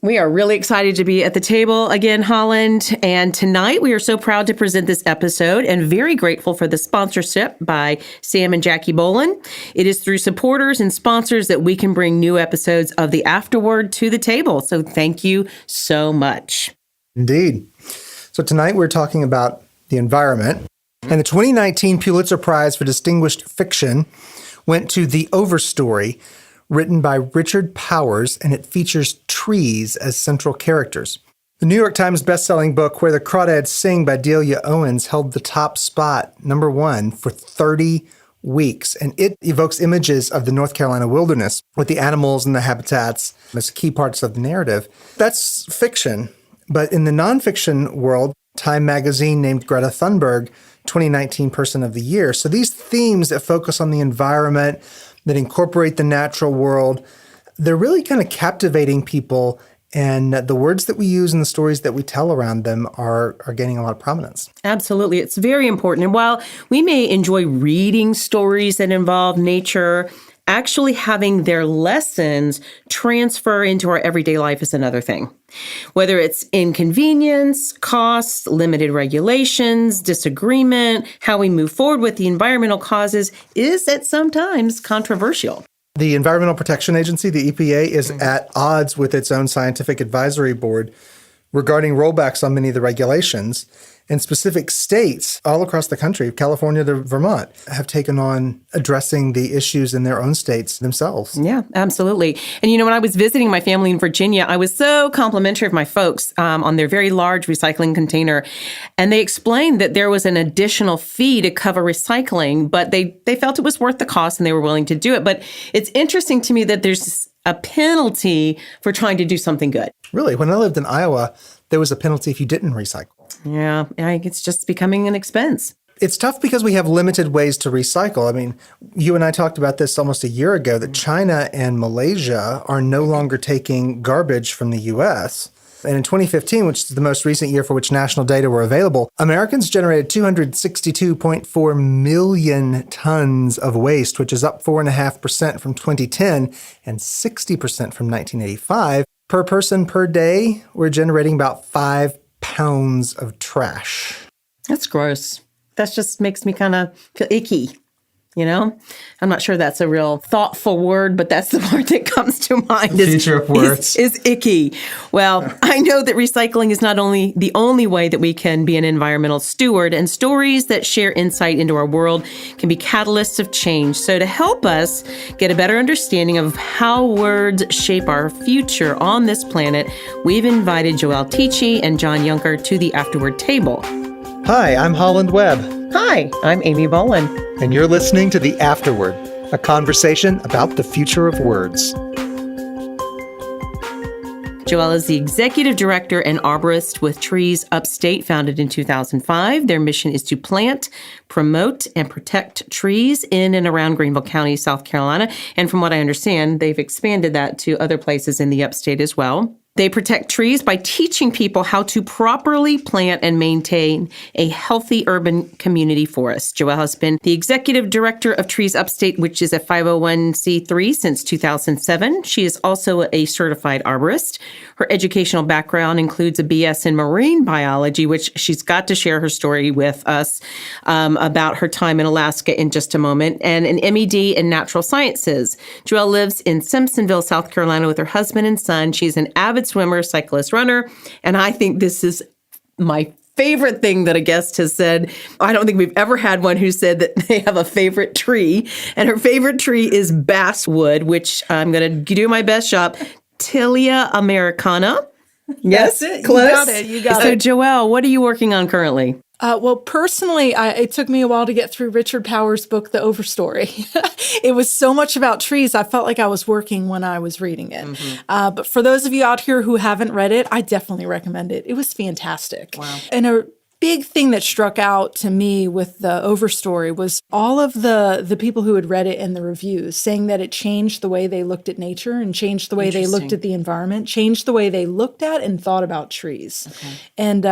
We are really excited to be at the table again, Holland. And tonight we are so proud to present this episode and very grateful for the sponsorship by Sam and Jackie Bolin. It is through supporters and sponsors that we can bring new episodes of the Afterword to the table. So thank you so much. Indeed. So tonight we're talking about the environment. And the 2019 Pulitzer Prize for Distinguished Fiction went to The Overstory, written by Richard Powers, and it features trees as central characters. The New York Times bestselling book Where the Crawdads Sing by Delia Owens held the top spot, #1, for 30 weeks. And it evokes images of the North Carolina wilderness with the animals and the habitats as key parts of the narrative. That's fiction. But in the nonfiction world, Time magazine named Greta Thunberg 2019 Person of the Year. So these themes that focus on the environment, that incorporate the natural world, they're really kind of captivating people. And the words that we use and the stories that we tell around them are gaining a lot of prominence. Absolutely. It's very important. And while we may enjoy reading stories that involve nature, actually having their lessons transfer into our everyday life is another thing. Whether it's inconvenience, costs, limited regulations, disagreement, how we move forward with the environmental causes is at sometimes controversial. The Environmental Protection Agency, the EPA, is at odds with its own scientific advisory board regarding rollbacks on many of the regulations. And specific states all across the country, California to Vermont, have taken on addressing the issues in their own states themselves. Yeah, absolutely. And when I was visiting my family in Virginia, I was so complimentary of my folks on their very large recycling container. And they explained that there was an additional fee to cover recycling, but they felt it was worth the cost and they were willing to do it. But it's interesting to me that there's a penalty for trying to do something good. Really? When I lived in Iowa, there was a penalty if you didn't recycle. Yeah, I think it's just becoming an expense. It's tough because we have limited ways to recycle. I mean, you and I talked about this almost a year ago, that China and Malaysia are no longer taking garbage from the U.S. And in 2015, which is the most recent year for which national data were available, Americans generated 262.4 million tons of waste, which is up 4.5% from 2010 and 60% from 1985. Per person per day, we're generating about 5 pounds of trash. That's gross. That just makes me kind of feel icky, I'm not sure that's a real thoughtful word, but that's the word that comes to mind. Future of words. Is icky. Well, I know that recycling is not only the only way that we can be an environmental steward, and stories that share insight into our world can be catalysts of change. So to help us get a better understanding of how words shape our future on this planet, we've invited Joelle Teachy and John Yunker to the Afterword table. Hi, I'm Holland Webb. Hi, I'm Amy Bolin. And you're listening to The Afterword, a conversation about the future of words. Joelle is the executive director and arborist with Trees Upstate, founded in 2005. Their mission is to plant, promote, and protect trees in and around Greenville County, South Carolina. And from what I understand, they've expanded that to other places in the Upstate as well. They protect trees by teaching people how to properly plant and maintain a healthy urban community forest. Joelle has been the executive director of Trees Upstate, which is a 501c3 since 2007. She is also a certified arborist. Her educational background includes a BS in marine biology, which she's got to share her story with us about her time in Alaska in just a moment, and an MED in natural sciences. Joelle lives in Simpsonville, South Carolina with her husband and son. She's an avid swimmer, cyclist, runner, and I think this is my favorite thing that a guest has said. I don't think we've ever had one who said that they have a favorite tree, and her favorite tree is basswood, which I'm going to do my best shot. Tilia americana. Yes, that's it. Close. You got it. So, Joelle, what are you working on currently? Well, personally, it took me a while to get through Richard Powers' book, The Overstory. It was so much about trees, I felt like I was working when I was reading it. Mm-hmm. But for those of you out here who haven't read it, I definitely recommend it. It was fantastic. Wow. And a big thing that struck out to me with the Overstory was all of the people who had read it in the reviews saying that it changed the way they looked at nature and changed the way they looked at the environment, changed the way they looked at and thought about trees. Okay. And,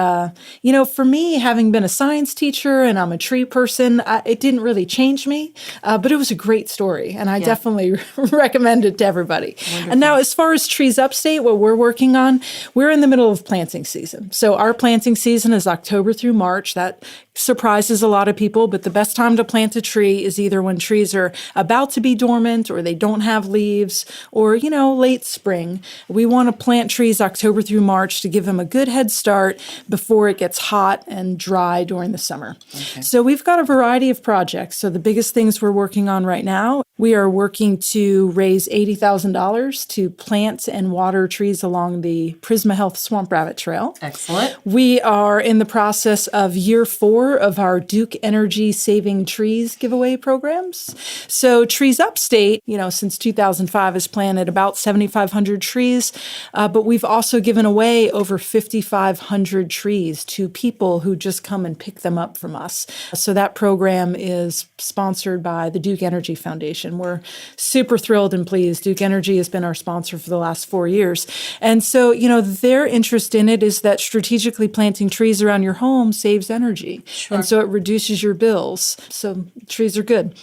for me, having been a science teacher and I'm a tree person, it didn't really change me, but it was a great story. And I definitely recommend it to everybody. Wonderful. And now, as far as Trees Upstate, what we're working on, we're in the middle of planting season. So our planting season is October through March. That surprises a lot of people, but the best time to plant a tree is either when trees are about to be dormant or they don't have leaves or, late spring. We want to plant trees October through March to give them a good head start before it gets hot and dry during the summer. Okay. So we've got a variety of projects. So the biggest things we're working on right now, we are working to raise $80,000 to plant and water trees along the Prisma Health Swamp Rabbit Trail. Excellent. We are in the process of year 4 of our Duke Energy Saving Trees giveaway programs. So Trees Upstate, since 2005 has planted about 7,500 trees, but we've also given away over 5,500 trees to people who just come and pick them up from us. So that program is sponsored by the Duke Energy Foundation. We're super thrilled and pleased. Duke Energy has been our sponsor for the last 4 years. And so, their interest in it is that strategically planting trees around your home saves energy. Sure. And so it reduces your bills. So trees are good.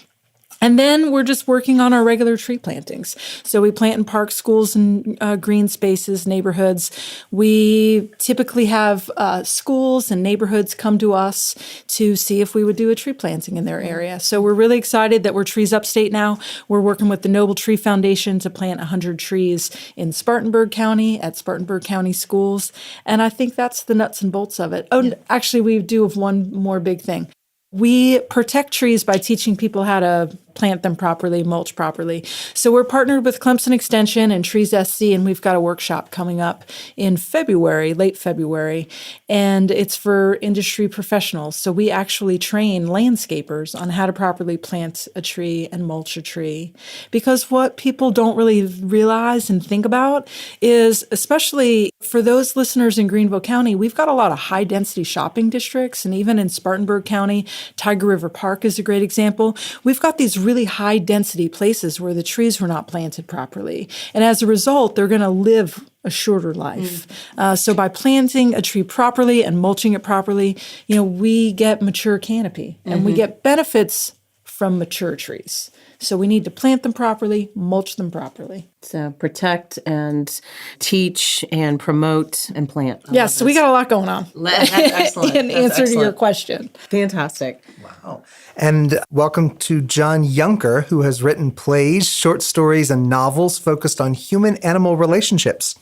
And then we're just working on our regular tree plantings. So we plant in parks, schools, and green spaces, neighborhoods. We typically have schools and neighborhoods come to us to see if we would do a tree planting in their area. So we're really excited that we're Trees Upstate now. We're working with the Noble Tree Foundation to plant 100 trees in Spartanburg County at Spartanburg County Schools. And I think that's the nuts and bolts of it. Oh, yeah. Actually, we do have one more big thing. We protect trees by teaching people how to plant them properly, mulch properly. So we're partnered with Clemson Extension and Trees SC, and we've got a workshop coming up in February, late February, and it's for industry professionals. So we actually train landscapers on how to properly plant a tree and mulch a tree. Because what people don't really realize and think about is, especially for those listeners in Greenville County, we've got a lot of high-density shopping districts, and even in Spartanburg County, Tiger River Park is a great example. We've got these really high density places where the trees were not planted properly. And as a result, they're going to live a shorter life. So by planting a tree properly and mulching it properly, we get mature canopy and we get benefits from mature trees. So we need to plant them properly, mulch them properly. So protect and teach and promote and plant. Yes, so we got a lot going on. That's excellent. In answer to your question. Fantastic. Wow. And welcome to John Yunker, who has written plays, short stories, and novels focused on human-animal relationships.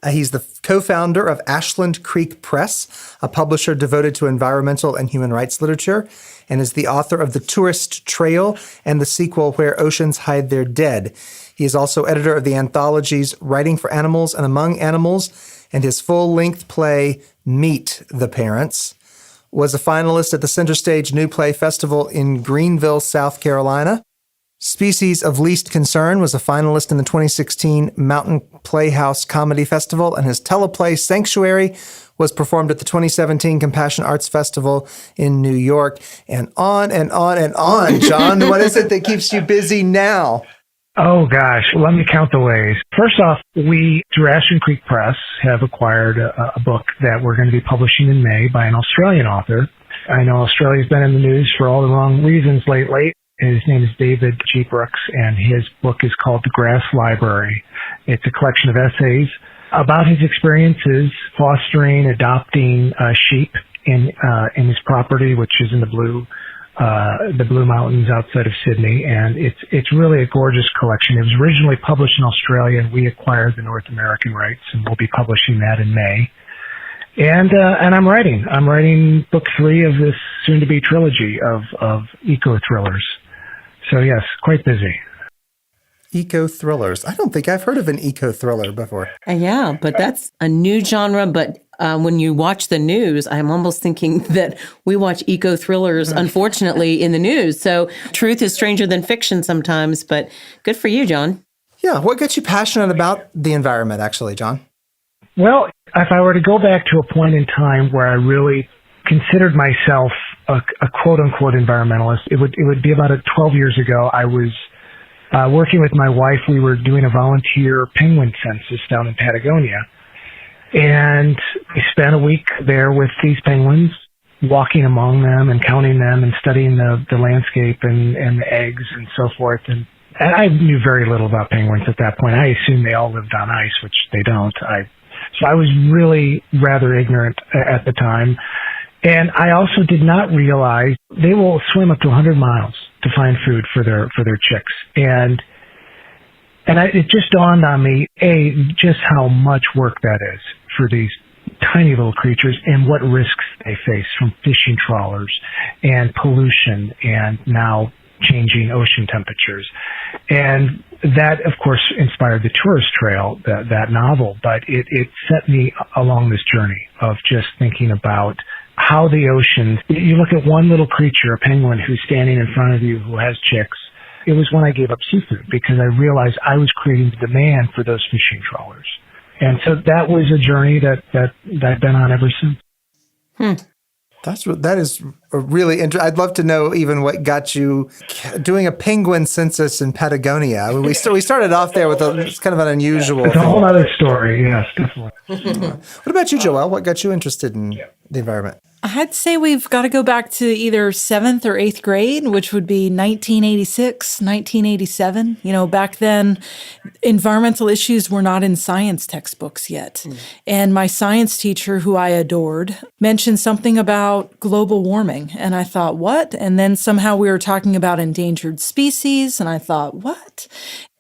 He's the co-founder of Ashland Creek Press, a publisher devoted to environmental and human rights literature, and is the author of The Tourist Trail and the sequel Where Oceans Hide Their Dead. He is also editor of the anthologies Writing for Animals and Among Animals, and his full-length play Meet the Parents was a finalist at the Center Stage New Play Festival in Greenville, South Carolina. Species of Least Concern was a finalist in the 2016 Mountain Playhouse Comedy Festival, and his teleplay Sanctuary was performed at the 2017 Compassion Arts Festival in New York. And on and on and on. John, what is it that keeps you busy now? Oh, gosh. Let me count the ways. First off, we, through Ashland Creek Press, have acquired a book that we're going to be publishing in May by an Australian author. I know Australia's been in the news for all the wrong reasons lately. His name is David G. Brooks, and his book is called The Grass Library. It's a collection of essays about his experiences fostering, adopting sheep in his property, which is in the Blue Mountains outside of Sydney, and it's really a gorgeous collection. It was originally published in Australia, and we acquired the North American rights, and we'll be publishing that in May. And I'm writing book 3 of this soon-to-be trilogy of eco-thrillers. So yes, quite busy. Eco-thrillers. I don't think I've heard of an eco-thriller before. Yeah, but that's a new genre. But when you watch the news, I'm almost thinking that we watch eco-thrillers, unfortunately, in the news. So truth is stranger than fiction sometimes, but good for you, John. Yeah, what gets you passionate about the environment, actually, John? Well, if I were to go back to a point in time where I really considered myself a quote-unquote environmentalist. It would be about 12 years ago. I was working with my wife. We were doing a volunteer penguin census down in Patagonia. And I spent a week there with these penguins, walking among them and counting them and studying the landscape and the eggs and so forth. And I knew very little about penguins at that point. I assumed they all lived on ice, which they don't. So I was really rather ignorant at the time. And I also did not realize they will swim up to 100 miles to find food for their chicks. And it just dawned on me, just how much work that is for these tiny little creatures and what risks they face from fishing trawlers and pollution and now changing ocean temperatures. And that, of course, inspired the Tourist Trail, that novel, but it set me along this journey of just thinking about how the ocean, you look at one little creature, a penguin who's standing in front of you who has chicks. It was when I gave up seafood because I realized I was creating the demand for those fishing trawlers. And so that was a journey that I've been on ever since. That is a really interesting. I'd love to know even what got you doing a penguin census in Patagonia. I mean, we started off there with it's kind of an unusual. It's a whole other story. Yes, definitely. What about you, Joelle? What got you interested in the environment? I'd say we've got to go back to either 7th or 8th grade, which would be 1986, 1987. Back then, environmental issues were not in science textbooks yet. And my science teacher, who I adored, mentioned something about global warming. And I thought, what? And then somehow we were talking about endangered species. And I thought, what?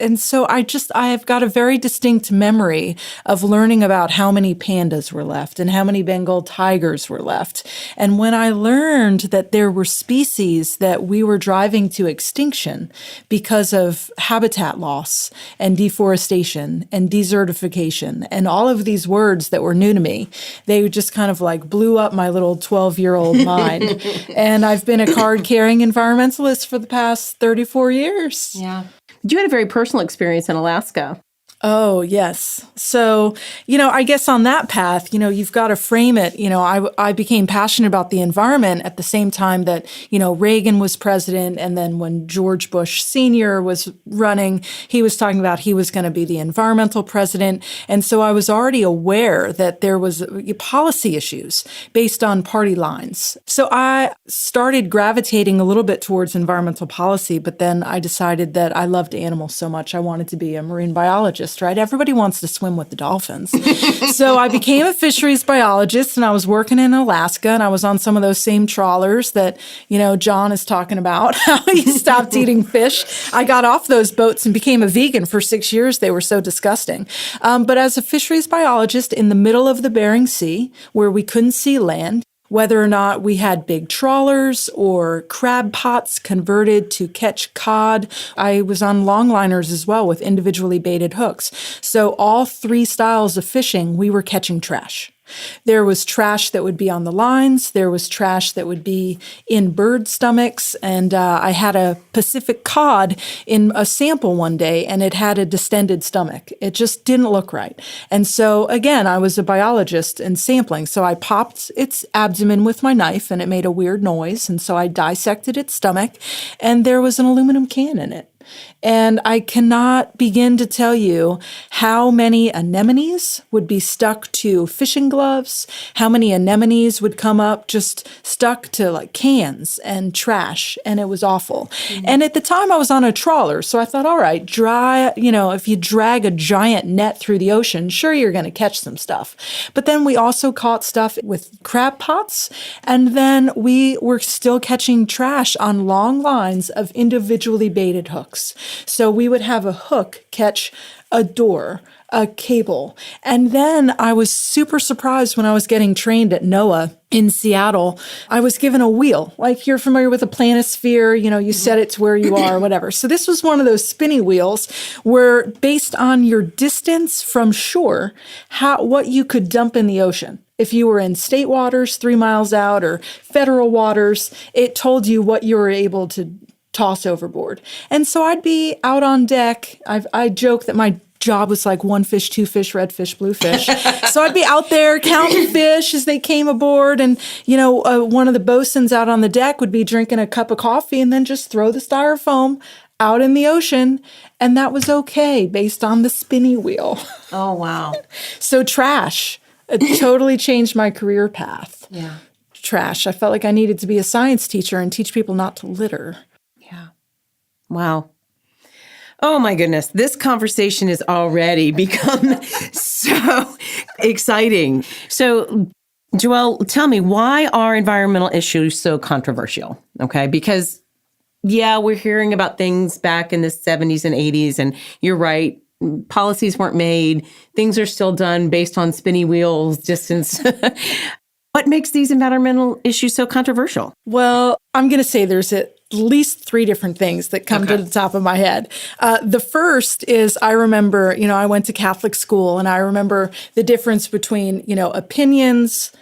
And so I've got a very distinct memory of learning about how many pandas were left and how many Bengal tigers were left. And when I learned that there were species that we were driving to extinction because of habitat loss and deforestation and desertification and all of these words that were new to me, they just kind of like blew up my little 12-year-old mind. And I've been a card-carrying environmentalist for the past 34 years. Yeah. You had a very personal experience in Alaska. Oh, yes. So, I guess on that path, you've got to frame it. I became passionate about the environment at the same time that, Reagan was president. And then when George Bush Sr. was running, he was talking about he was going to be the environmental president. And so I was already aware that there was policy issues based on party lines. So I started gravitating a little bit towards environmental policy, but then I decided that I loved animals so much. I wanted to be a marine biologist. Right? Everybody wants to swim with the dolphins. So I became a fisheries biologist and I was working in Alaska and I was on some of those same trawlers that, John is talking about, how he stopped eating fish. I got off those boats and became a vegan for 6 years. They were so disgusting. But as a fisheries biologist in the middle of the Bering Sea, where we couldn't see land, whether or not we had big trawlers or crab pots converted to catch cod. I was on longliners as well with individually baited hooks. So all three styles of fishing, we were catching trash. There was trash that would be on the lines. There was trash that would be in bird stomachs. And I had a Pacific cod in a sample one day, and it had a distended stomach. It just didn't look right. And so, again, I was a biologist and sampling. So I popped its abdomen with my knife, and it made a weird noise. And so I dissected its stomach, and there was an aluminum can in it. And I cannot begin to tell you how many anemones would be stuck to fishing gloves, how many anemones would come up just stuck to like cans and trash, and it was awful. Mm-hmm. And at the time I was on a trawler, so I thought, all right, if you drag a giant net through the ocean, sure, you're going to catch some stuff. But then we also caught stuff with crab pots, and then we were still catching trash on long lines of individually baited hooks. So we would have a hook catch a door, a cable. And then I was super surprised when I was getting trained at NOAA in Seattle. I was given a wheel. Like you're familiar with a planisphere, you set it to where you are or whatever. So this was one of those spinny wheels where based on your distance from shore, what you could dump in the ocean. If you were in state waters 3 miles out or federal waters, it told you what you were able to toss overboard. And so I'd be out on deck. I joke that my job was like 1 fish, 2 fish, red fish, blue fish. So I'd be out there counting fish as they came aboard. And, one of the bosuns out on the deck would be drinking a cup of coffee and then just throw the styrofoam out in the ocean. And that was okay based on the spinny wheel. Oh, wow. So trash. It totally changed my career path. Yeah. Trash. I felt like I needed to be a science teacher and teach people not to litter. Yeah. Wow. Oh my goodness. This conversation has already become so exciting. So, Joelle, tell me, why are environmental issues so controversial? Okay. Because, we're hearing about things back in the 70s and 80s, and you're right. Policies weren't made. Things are still done based on spinny wheels, distance. What makes these environmental issues so controversial? Well, I'm going to say there's at least 3 different things that come to the top of my head. The first is I remember, I went to Catholic school, and I remember the difference between, opinions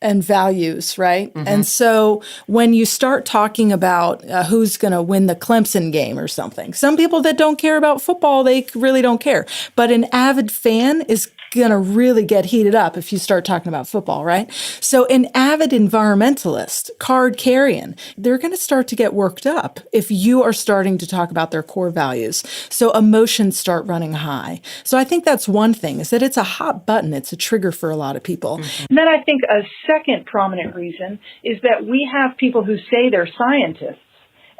and values, right? Mm-hmm. And so when you start talking about who's going to win the Clemson game or something, some people that don't care about football, they really don't care. But an avid fan is going to really get heated up if you start talking about football, right? So an avid environmentalist, card carrying, they're going to start to get worked up if you are starting to talk about their core values. So emotions start running high. So I think that's one thing, is that it's a hot button. It's a trigger for a lot of people. Mm-hmm. And then I think a second prominent reason is that we have people who say they're scientists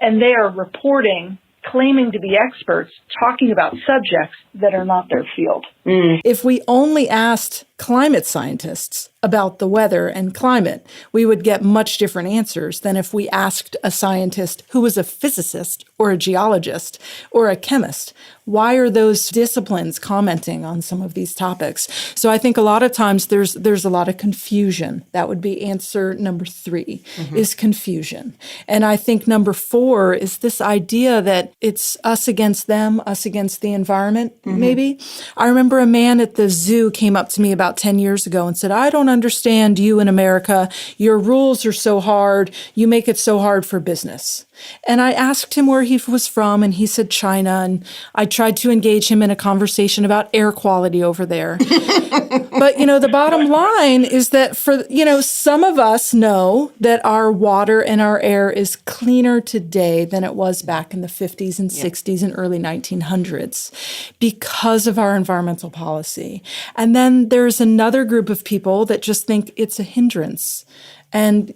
and they are reporting, claiming to be experts, talking about subjects that are not their field. If we only asked climate scientists about the weather and climate, we would get much different answers than if we asked a scientist who was a physicist or a geologist or a chemist. Why are those disciplines commenting on some of these topics? So I think a lot of times there's a lot of confusion. That would be answer number 3, is confusion. And I think number 4 is this idea that it's us against them, us against the environment, maybe. I remember a man at the zoo came up to me about 10 years ago and said, I don't understand you in America. Your rules are so hard. You make it so hard for business. And I asked him where he was from, and he said China. And I tried to engage him in a conversation about air quality over there. But, the bottom line is that some of us know that our water and our air is cleaner today than it was back in the 50s and 60s and early 1900s because of our environmental policy. And then there's another group of people that just think it's a hindrance. And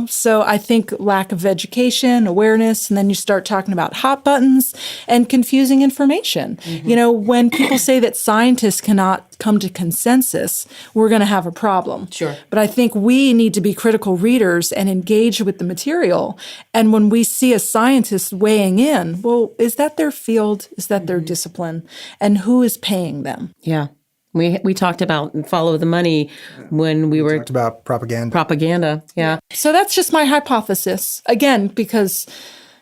so I think lack of education, awareness, and then you start talking about hot buttons and confusing information. When people say that scientists cannot come to consensus, we're going to have a problem. Sure. But I think we need to be critical readers and engage with the material. And when we see a scientist weighing in, well, is that their field? Is that their discipline? And who is paying them? Yeah. We talked about follow the money when we talked about propaganda. Propaganda, yeah. So that's just my hypothesis. Again, because,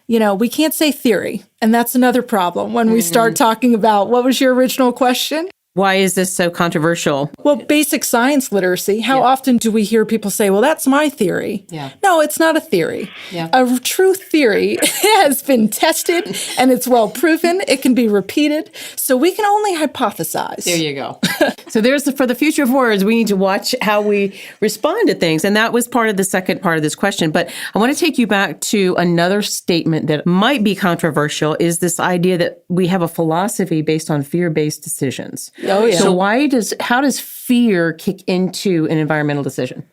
we can't say theory. And that's another problem when we start talking about, what was your original question? Why is this so controversial? Well, basic science literacy. How often do we hear people say, well, that's my theory? Yeah. No, it's not a theory. Yeah. A true theory has been tested and it's well proven. It can be repeated. So we can only hypothesize. There you go. So for the future of words, we need to watch how we respond to things. And that was part of the second part of this question. But I want to take you back to another statement that might be controversial, is this idea that we have a philosophy based on fear-based decisions. Oh, yeah. So how does fear kick into an environmental decision?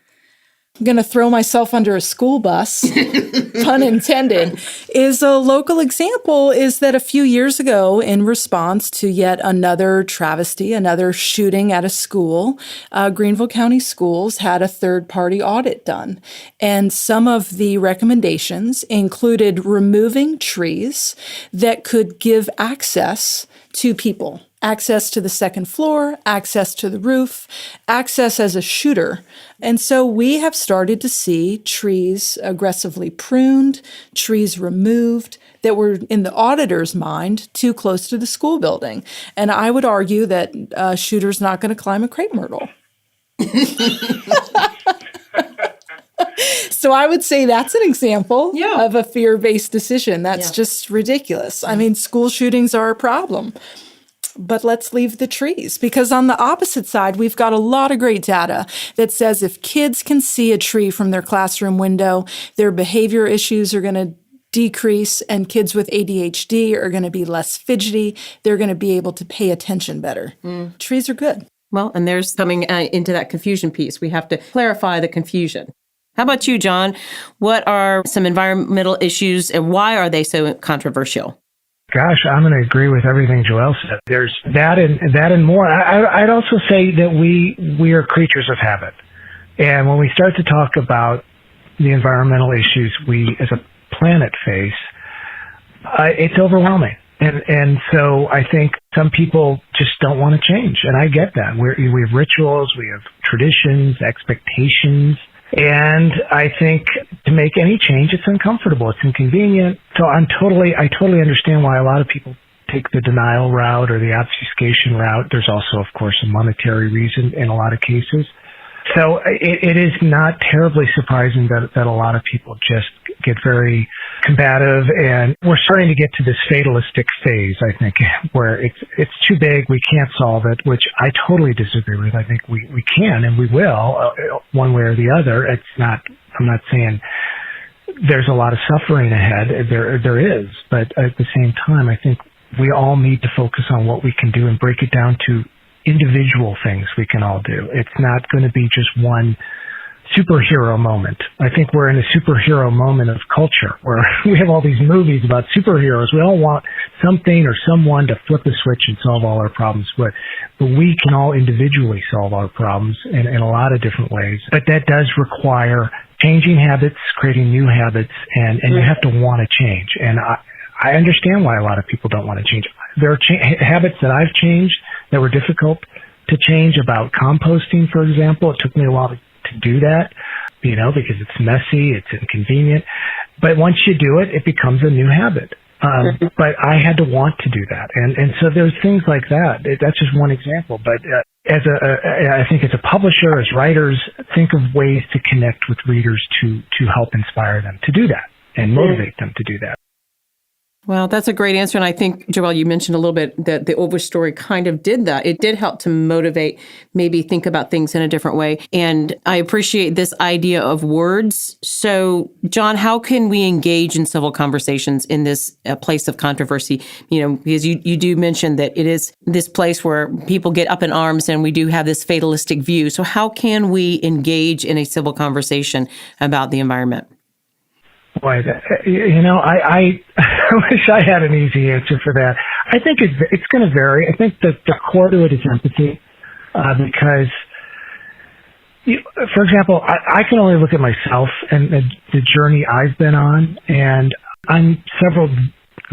I'm going to throw myself under a school bus, pun intended, is a local example is that a few years ago, in response to yet another travesty, another shooting at a school, Greenville County Schools had a third-party audit done. And some of the recommendations included removing trees that could give access to people. Access to the second floor, access to the roof, access as a shooter. And so we have started to see trees aggressively pruned, trees removed that were, in the auditor's mind, too close to the school building. And I would argue that a shooter's not going to climb a crepe myrtle. So I would say that's an example of a fear-based decision. That's just ridiculous. I mean, school shootings are a problem. But let's leave the trees, because on the opposite side, we've got a lot of great data that says if kids can see a tree from their classroom window, their behavior issues are going to decrease, and kids with ADHD are going to be less fidgety. They're going to be able to pay attention better. Trees are good. Well, and there's coming into that confusion piece. We have to clarify the confusion. How about you, John? What are some environmental issues and why are they so controversial? Gosh, I'm going to agree with everything Joelle said. There's that and more. I'd also say that we are creatures of habit. And when we start to talk about the environmental issues we as a planet face, it's overwhelming. And so I think some people just don't want to change. And I get that. We have rituals, we have traditions, expectations. And I think to make any change, it's uncomfortable. It's inconvenient. So I totally understand why a lot of people take the denial route or the obfuscation route. There's also, of course, a monetary reason in a lot of cases. So it is not terribly surprising that a lot of people just get very combative, and we're starting to get to this fatalistic phase, I think, where it's too big, we can't solve it, which I totally disagree with. I think we can and we will, one way or the other. I'm not saying there's a lot of suffering ahead. There is, but at the same time, I think we all need to focus on what we can do and break it down to individual things we can all do. It's not going to be just one superhero moment. I think we're in a superhero moment of culture where we have all these movies about superheroes. We all want something or someone to flip a switch and solve all our problems, but we can all individually solve our problems in a lot of different ways. But that does require changing habits, creating new habits, and you have to want to change. And I understand why a lot of people don't want to change. There are habits that I've changed that were difficult to change, about composting, for example. It took me a while to do that, because it's messy, it's inconvenient. But once you do it, it becomes a new habit. But I had to want to do that. And so there's things like that. That's just one example. But I think as a publisher, as writers, think of ways to connect with readers to help inspire them to do that and motivate them to do that. Well, that's a great answer. And I think, Joelle, you mentioned a little bit that the overstory kind of did that. It did help to motivate, maybe think about things in a different way. And I appreciate this idea of words. So, John, how can we engage in civil conversations in this place of controversy? Because you do mention that it is this place where people get up in arms and we do have this fatalistic view. So how can we engage in a civil conversation about the environment? Boy, I wish I had an easy answer for that. I think it's going to vary. I think that the core to it is empathy, because, for example, I can only look at myself and the journey I've been on, and I'm several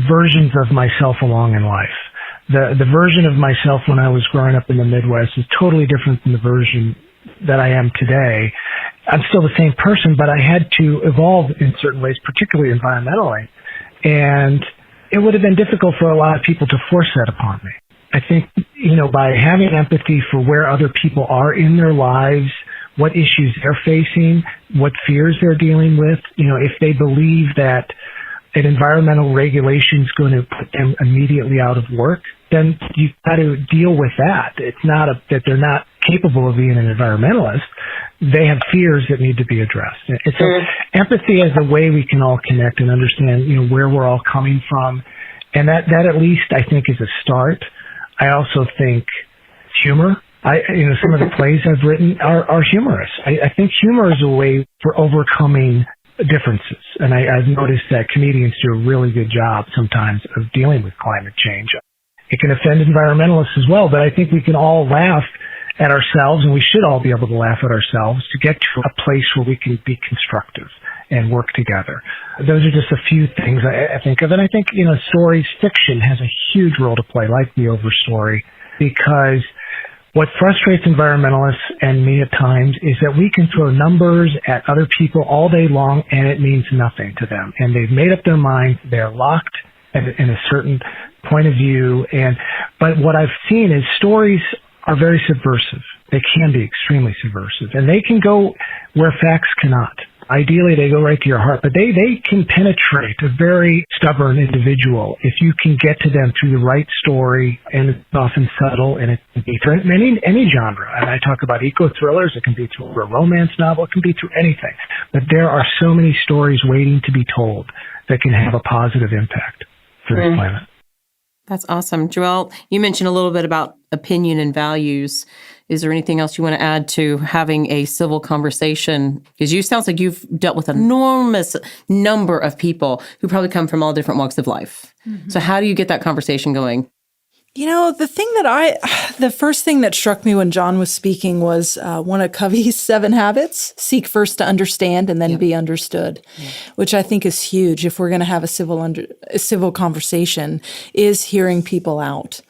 versions of myself along in life. The version of myself when I was growing up in the Midwest is totally different from the version that I am today. I'm still the same person, but I had to evolve in certain ways, particularly environmentally. And it would have been difficult for a lot of people to force that upon me. I think, by having empathy for where other people are in their lives, what issues they're facing, what fears they're dealing with, if they believe that an environmental regulation is going to put them immediately out of work, then you've got to deal with that. It's not that they're not capable of being an environmentalist. They have fears that need to be addressed. It's empathy is a way we can all connect and understand, where we're all coming from. And that at least I think is a start. I also think humor. Some of the plays I've written are humorous. I think humor is a way for overcoming differences. And I've noticed that comedians do a really good job sometimes of dealing with climate change. It can offend environmentalists as well, but I think we can all laugh at ourselves, and we should all be able to laugh at ourselves to get to a place where we can be constructive and work together. Those are just a few things I think of. And I think, stories, fiction has a huge role to play, like the overstory, because what frustrates environmentalists and me at times is that we can throw numbers at other people all day long and it means nothing to them. And they've made up their minds. They're locked in a certain point of view. But what I've seen is stories are very subversive. They can be extremely subversive, and they can go where facts cannot. Ideally, they go right to your heart, but they can penetrate a very stubborn individual if you can get to them through the right story, and it's often subtle, and it can be through any genre. And I talk about eco-thrillers. It can be through a romance novel. It can be through anything. But there are so many stories waiting to be told that can have a positive impact for this planet. That's awesome. Joelle, you mentioned a little bit about opinion and values. Is there anything else you want to add to having a civil conversation? Because sounds like you've dealt with an enormous number of people who probably come from all different walks of life. Mm-hmm. So how do you get that conversation going? The first thing that struck me when John was speaking was one of Coveys' 7 habits: seek first to understand and then be understood, which I think is huge if we're going to have a civil conversation, is hearing people out,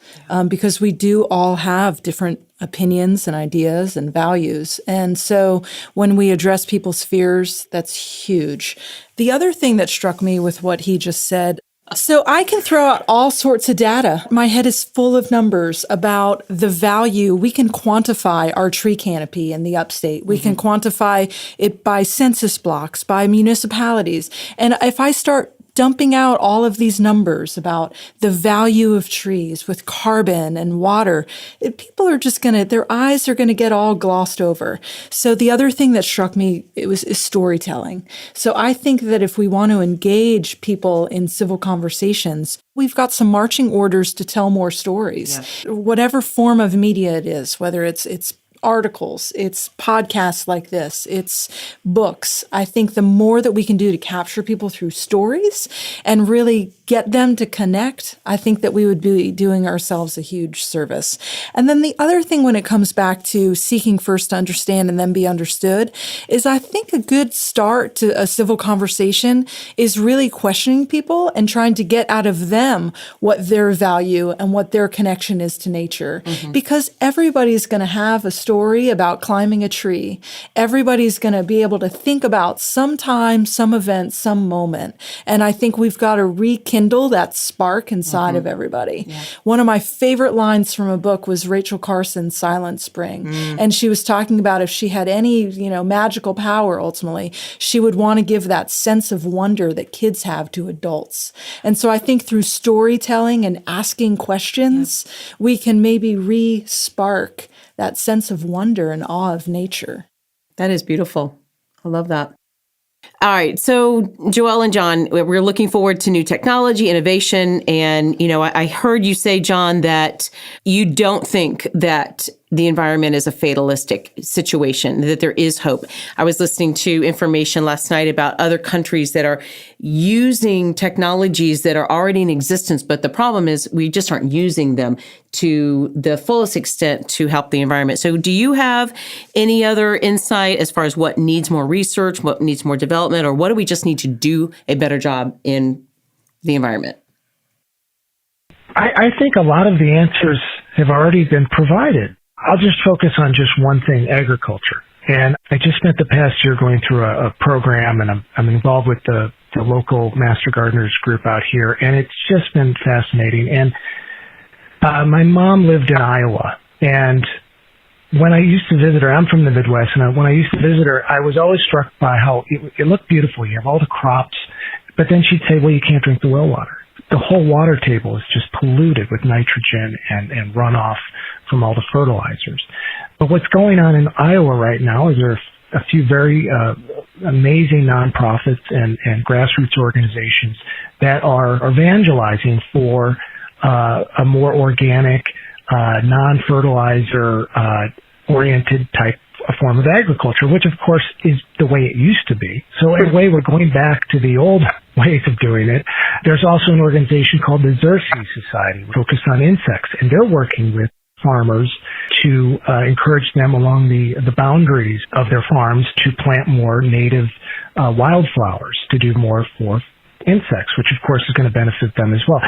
because we do all have different opinions and ideas and values. And so when we address people's fears, that's huge. The other thing that struck me with what he just said, so I can throw out all sorts of data. My head is full of numbers about the value. We can quantify our tree canopy in the Upstate. We can quantify it by census blocks, by municipalities. And if I start dumping out all of these numbers about the value of trees with carbon and water, people are just their eyes are going to get all glossed over. So the other thing that struck me, is storytelling. So I think that if we want to engage people in civil conversations, we've got some marching orders to tell more stories. Yeah. Whatever form of media it is, whether it's articles, it's podcasts like this, it's books. I think the more that we can do to capture people through stories and really get them to connect, I think that we would be doing ourselves a huge service. And then the other thing when it comes back to seeking first to understand and then be understood is I think a good start to a civil conversation is really questioning people and trying to get out of them what their value and what their connection is to nature. Mm-hmm. Because everybody's going to have a story about climbing a tree. Everybody's going to be able to think about some time, some event, some moment. And I think we've got to rekindle that spark inside of everybody. Yeah. One of my favorite lines from a book was Rachel Carson's Silent Spring. And she was talking about if she had any, magical power ultimately, she would want to give that sense of wonder that kids have to adults. And so I think through storytelling and asking questions, we can maybe re-spark that sense of wonder and awe of nature. That is beautiful. I love that. All right. So Joelle and John, we're looking forward to new technology, innovation. And, I heard you say, John, that you don't think that the environment is a fatalistic situation, that there is hope. I was listening to information last night about other countries that are using technologies that are already in existence. But the problem is we just aren't using them to the fullest extent to help the environment. So do you have any other insight as far as what needs more research, what needs more development, or what do we just need to do a better job in the environment? I think a lot of the answers have already been provided. I'll just focus on just one thing, agriculture. And I just spent the past year going through a program, and I'm involved with the local Master Gardeners group out here, and it's just been fascinating. And my mom lived in Iowa, and when I used to visit her, I'm from the Midwest, and when I used to visit her, I was always struck by how it looked beautiful. You have all the crops, but then she'd say, well, you can't drink the well water. The whole water table is just polluted with nitrogen and runoff from all the fertilizers. But what's going on in Iowa right now is there are a few very amazing nonprofits and grassroots organizations that are evangelizing for a more organic, non-fertilizer oriented type a form of agriculture, which of course is the way it used to be. So in a way, we're going back to the old ways of doing it. There's also an organization called the Xerces Society, focused on insects, and they're working with farmers to encourage them along the boundaries of their farms to plant more native wildflowers, to do more for insects, which of course is going to benefit them as well.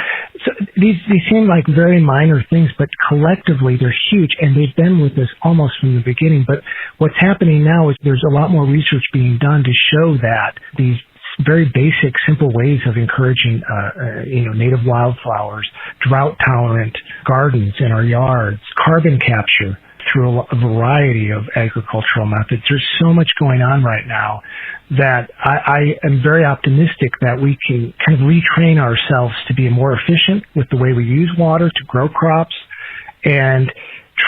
So these seem like very minor things, but collectively they're huge, and they've been with us almost from the beginning. But what's happening now is there's a lot more research being done to show that these very basic, simple ways of encouraging, native wildflowers, drought-tolerant gardens in our yards, carbon capture, through a variety of agricultural methods. There's so much going on right now that I am very optimistic that we can kind of retrain ourselves to be more efficient with the way we use water to grow crops and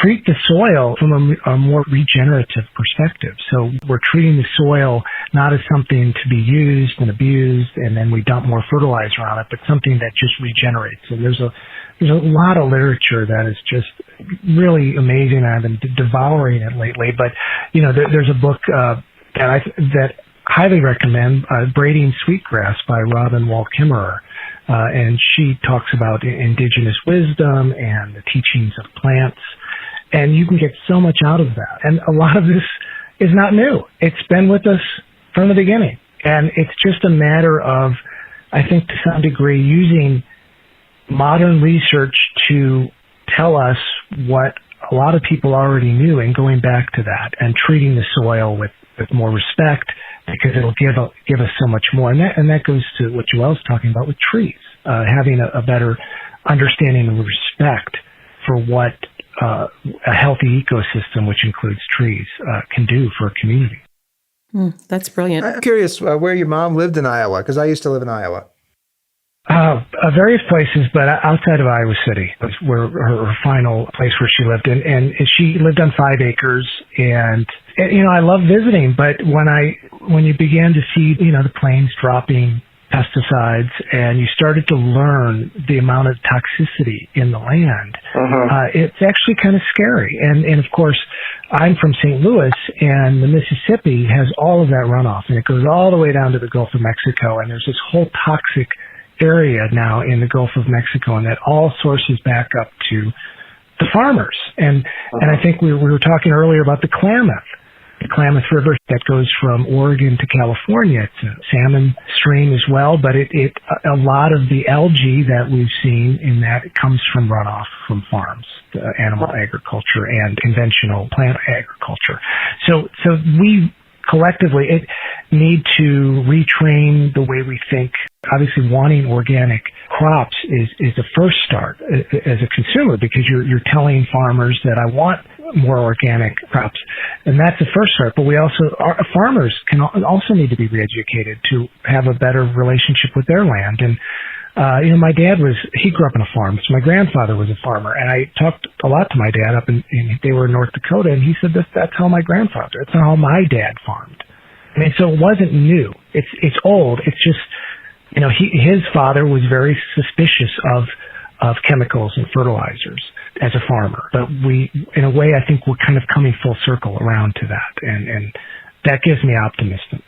treat the soil from a more regenerative perspective. So we're treating the soil not as something to be used and abused and then we dump more fertilizer on it, but something that just regenerates. And there's a lot of literature that is just really amazing. I've been devouring it lately, but there's a book that highly recommend, Braiding Sweetgrass by Robin Wall Kimmerer. And she talks about indigenous wisdom and the teachings of plants. And you can get so much out of that. And a lot of this is not new. It's been with us from the beginning. And it's just a matter of, I think to some degree, using modern research to tell us what a lot of people already knew and going back to that and treating the soil with more respect, because it'll give us so much more. And that goes to what Joelle's talking about with trees, having a better understanding and respect for what a healthy ecosystem, which includes trees, can do for a community. That's brilliant. I'm curious where your mom lived in Iowa, because I used to live in Iowa. Various places, but outside of Iowa City was where her final place where she lived. And she lived on 5 acres. And I love visiting, but when you began to see, the planes dropping pesticides and you started to learn the amount of toxicity in the land, it's actually kind of scary. And of course, I'm from St. Louis, and the Mississippi has all of that runoff, and it goes all the way down to the Gulf of Mexico, and there's this whole toxic area now in the Gulf of Mexico, and that all sources back up to the farmers. And I think we were talking earlier about the Klamath River that goes from Oregon to California. It's a salmon stream as well, but a lot of the algae that we've seen in that comes from runoff from farms, animal agriculture and conventional plant agriculture. So we collectively need to retrain the way we think. Obviously, wanting organic crops is the first start as a consumer, because you're telling farmers that I want more organic crops, and that's the first start. But farmers can also need to be reeducated to have a better relationship with their land. And my dad he grew up on a farm. So my grandfather was a farmer, and I talked a lot to my dad they were in North Dakota, and he said that's how that's how my dad farmed. I mean, so it wasn't new. It's old. It's just, his father was very suspicious of chemicals and fertilizers as a farmer. But in a way, I think we're kind of coming full circle around to that. And that gives me optimism.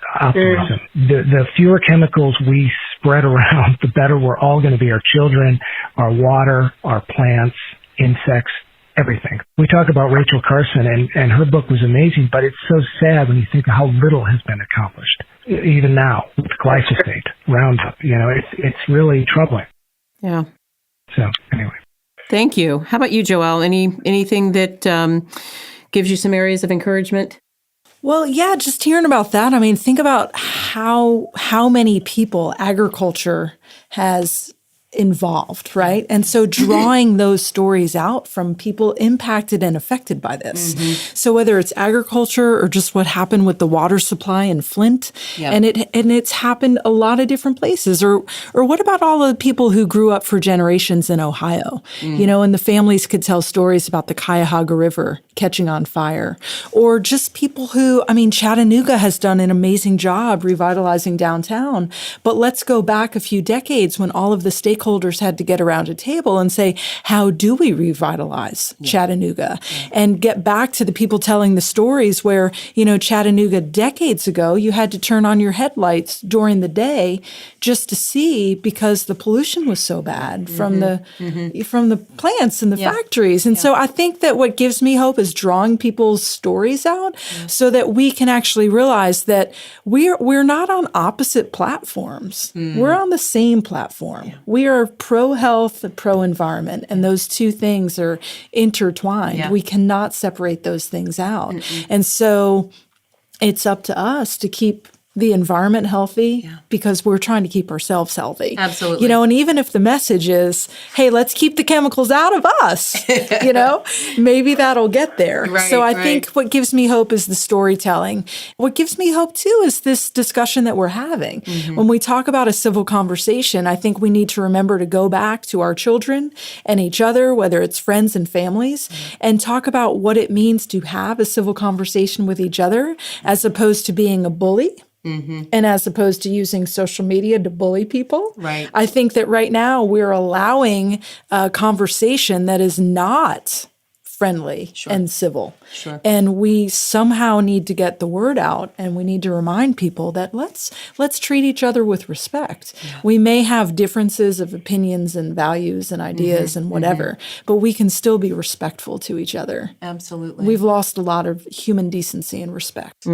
The fewer chemicals we spread around, the better we're all going to be. Our children, our water, our plants, insects, everything. We talk about Rachel Carson, and her book was amazing, but it's so sad when you think of how little has been accomplished, even now, with glyphosate, Roundup. It's really troubling. Yeah. So, anyway. Thank you. How about you, Joelle? Anything that gives you some areas of encouragement? Well, yeah, just hearing about that. I mean, think about how many people agriculture has involved, right? And so drawing those stories out from people impacted and affected by this. So whether it's agriculture or just what happened with the water supply in Flint, and it's happened a lot of different places. Or what about all the people who grew up for generations in Ohio? And the families could tell stories about the Cuyahoga River catching on fire, or just people who, Chattanooga has done an amazing job revitalizing downtown, but let's go back a few decades when all of the stakeholders had to get around a table and say, how do we revitalize Chattanooga? And get back to the people telling the stories where, Chattanooga decades ago, you had to turn on your headlights during the day just to see, because the pollution was so bad from the plants and the factories. And so I think that what gives me hope is drawing people's stories out so that we can actually realize that we're not on opposite platforms. We're on the same platform. We are pro-health and pro-environment, and those two things are intertwined. We cannot separate those things out. And so it's up to us to keep the environment healthy, because we're trying to keep ourselves healthy. Absolutely. And even if the message is, hey, let's keep the chemicals out of us, maybe that'll get there. Right, so I right. think what gives me hope is the storytelling. What gives me hope too is this discussion that we're having. Mm-hmm. When we talk about a civil conversation, I think we need to remember to go back to our children and each other, whether it's friends and families, and talk about what it means to have a civil conversation with each other, as opposed to being a bully. Mm-hmm. And as opposed to using social media to bully people. Right. I think that right now we're allowing a conversation that is not friendly and civil. Sure. And we somehow need to get the word out, and we need to remind people that let's treat each other with respect. Yeah. We may have differences of opinions and values and ideas and whatever, but we can still be respectful to each other. Absolutely. We've lost a lot of human decency and respect.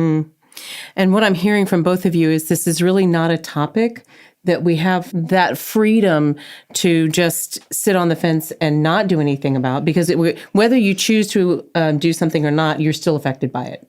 And what I'm hearing from both of you is this is really not a topic that we have that freedom to just sit on the fence and not do anything about, because whether you choose to do something or not, you're still affected by it.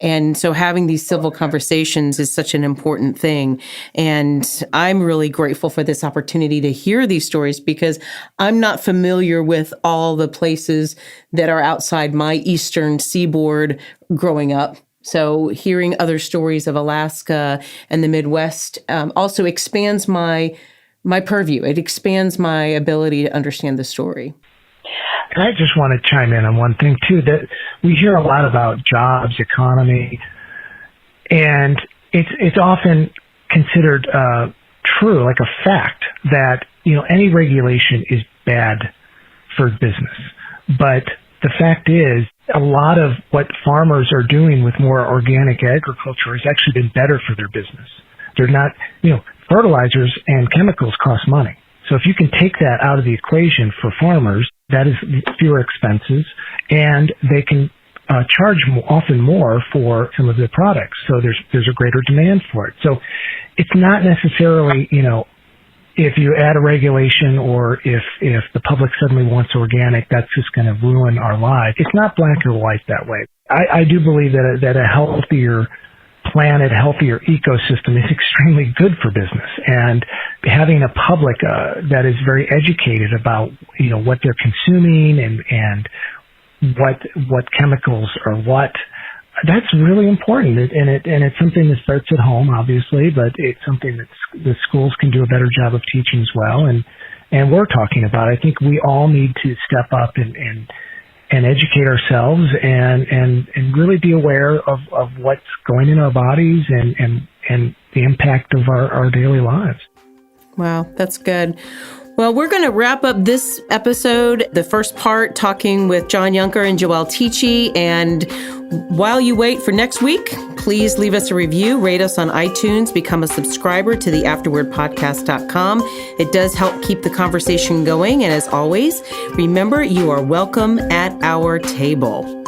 And so having these civil conversations is such an important thing. And I'm really grateful for this opportunity to hear these stories, because I'm not familiar with all the places that are outside my eastern seaboard growing up. So hearing other stories of Alaska and the Midwest also expands my purview. It expands my ability to understand the story. And I just want to chime in on one thing, too, that we hear a lot about jobs, economy, and it's often considered true, like a fact, that any regulation is bad for business. But the fact is, a lot of what farmers are doing with more organic agriculture has actually been better for their business. They're not, fertilizers and chemicals cost money. So if you can take that out of the equation for farmers, that is fewer expenses, and they can charge often more for some of their products. So there's a greater demand for it. So it's not necessarily, if you add a regulation or if the public suddenly wants organic, that's just going to ruin our lives. It's not black or white that way. I do believe that a healthier planet, healthier ecosystem is extremely good for business. And having a public that is very educated about, what they're consuming and what chemicals are what, that's really important, and it's something that starts at home, obviously, but it's something that the schools can do a better job of teaching as well, and we're talking about. I think we all need to step up and educate ourselves and really be aware of what's going in our bodies and the impact of our daily lives. Wow, that's good. Well, we're going to wrap up this episode, the first part, talking with John Yunker and Joelle Teachy. And while you wait for next week, please leave us a review, rate us on iTunes, become a subscriber to the afterwordpodcast.com. It does help keep the conversation going. And as always, remember, you are welcome at our table.